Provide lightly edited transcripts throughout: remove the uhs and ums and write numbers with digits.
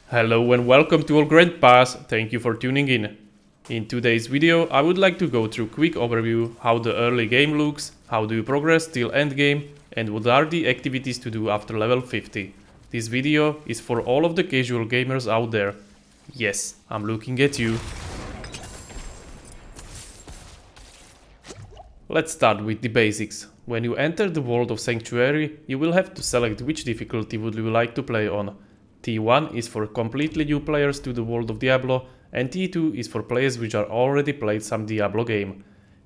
Hello and welcome to our Grand Pass, thank you for tuning in. In today's video I would like to go through quick overview how the early game looks, how do you progress till endgame, and what are the activities to do after level 50. This video is for all of the casual gamers out there. Yes, I'm looking at you. Let's start with the basics. When you enter the world of Sanctuary, you will have to select which difficulty would you like to play on. T1 is for completely new players to the world of Diablo, and T2 is for players which are already played some Diablo game.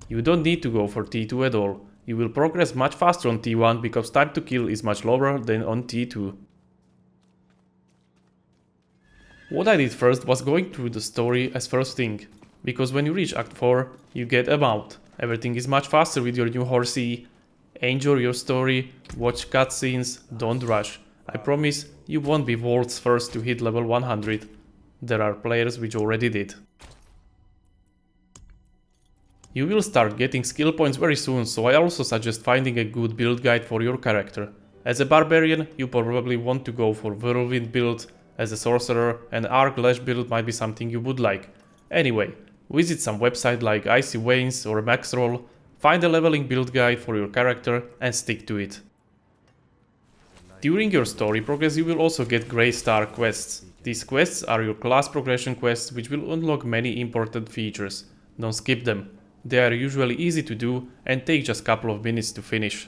You don't need to go for T2 at all. You will progress much faster on T1 because time to kill is much lower than on T2. What I did first was going through the story as first thing, because when you reach Act 4, you get a mount. Everything is much faster with your new horsey. Enjoy your story, watch cutscenes, don't rush. I promise you won't be world's first to hit level 100. There are players which already did. You will start getting skill points very soon, so I also suggest finding a good build guide for your character. As a barbarian, you probably want to go for whirlwind build. As a sorcerer, an arc lash build might be something you would like. Anyway, visit some website like Icy Veins or Maxroll, find a leveling build guide for your character and stick to it. During your story progress you will also get Grey Star quests. These quests are your class progression quests which will unlock many important features. Don't skip them. They are usually easy to do and take just a couple of minutes to finish.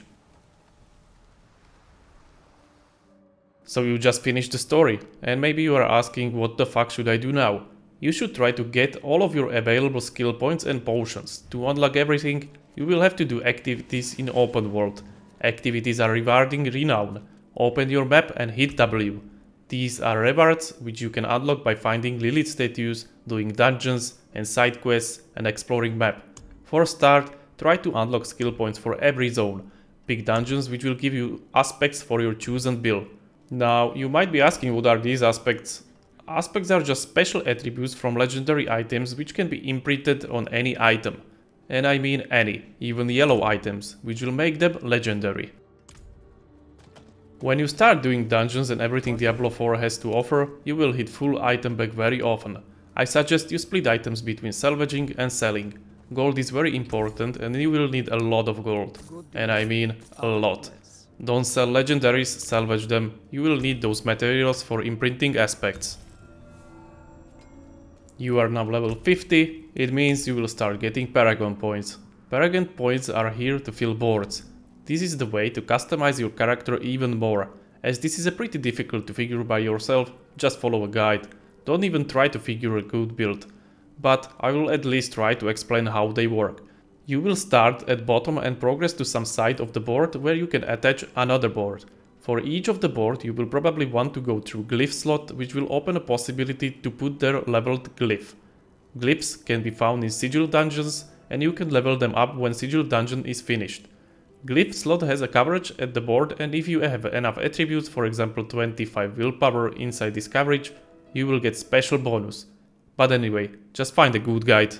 So you just finished the story, and maybe you are asking what the fuck should I do now? You should try to get all of your available skill points and potions. To unlock everything, you will have to do activities in open world. Activities are rewarding renown. Open your map and hit W. These are rewards which you can unlock by finding Lilith statues, doing dungeons and side quests and exploring map. For start, try to unlock skill points for every zone. Pick dungeons which will give you aspects for your chosen build. Now, you might be asking what are these aspects? Aspects are just special attributes from legendary items which can be imprinted on any item. And I mean any, even yellow items, which will make them legendary. When you start doing dungeons and everything Diablo 4 has to offer, you will hit full item back very often. I suggest you split items between salvaging and selling. Gold is very important and you will need a lot of gold. And I mean a lot. Don't sell legendaries, salvage them. You will need those materials for imprinting aspects. You are now level 50, it means you will start getting Paragon points. Paragon points are here to fill boards. This is the way to customize your character even more. As this is pretty difficult to figure by yourself, just follow a guide. Don't even try to figure a good build. But I will at least try to explain how they work. You will start at bottom and progress to some side of the board where you can attach another board. For each of the board you will probably want to go through glyph slot, which will open a possibility to put their leveled glyph. Glyphs can be found in sigil dungeons and you can level them up when sigil dungeon is finished. Glyph slot has a coverage at the board, and if you have enough attributes, for example 25 willpower inside this coverage, you will get special bonus. But anyway, just find a good guide.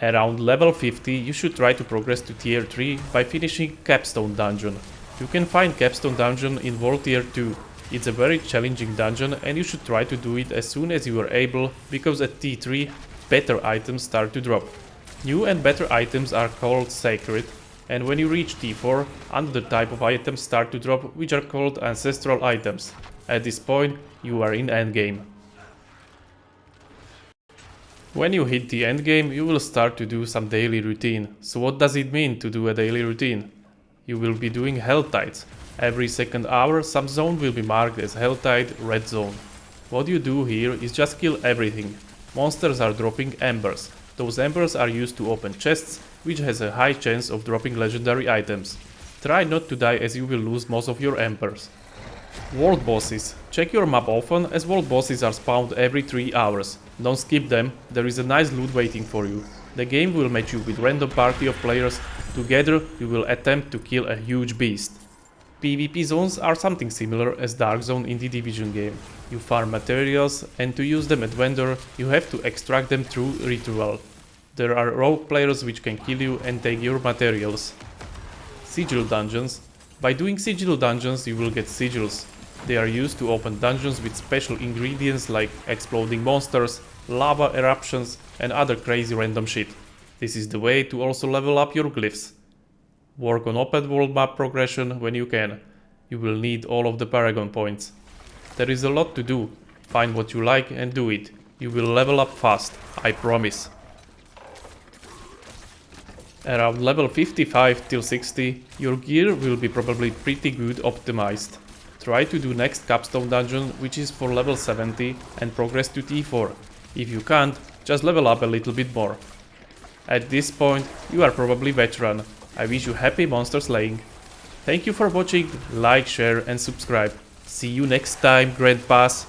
Around level 50 you should try to progress to tier 3 by finishing Capstone dungeon. You can find Capstone dungeon in World tier 2. It's a very challenging dungeon and you should try to do it as soon as you are able, because at T3 better items start to drop. New and better items are called sacred, and when you reach T4, another type of items start to drop, which are called ancestral items. At this point, you are in endgame. When you hit the endgame, you will start to do some daily routine. So what does it mean to do a daily routine? You will be doing Hell Tides. Every second hour, some zone will be marked as Hell Tide Red Zone. What you do here is just kill everything. Monsters are dropping embers. Those embers are used to open chests, which has a high chance of dropping legendary items. Try not to die as you will lose most of your embers. World bosses. Check your map often, as world bosses are spawned every 3 hours. Don't skip them, there is a nice loot waiting for you. The game will match you with random party of players. Together you will attempt to kill a huge beast. PvP zones are something similar as Dark Zone in the Division game. You farm materials, and to use them at vendor you have to extract them through ritual. There are rogue players which can kill you and take your materials. Sigil dungeons. By doing sigil dungeons you will get sigils. They are used to open dungeons with special ingredients like exploding monsters, lava eruptions and other crazy random shit. This is the way to also level up your glyphs. Work on open world map progression when you can. You will need all of the Paragon points. There is a lot to do. Find what you like and do it. You will level up fast, I promise. Around level 55 till 60, your gear will be probably pretty good optimized. Try to do next capstone dungeon, which is for level 70, and progress to T4. If you can't, just level up a little bit more. At this point, you are probably veteran. I wish you happy monster slaying. Thank you for watching, like, share and subscribe. See you next time, Grandpas!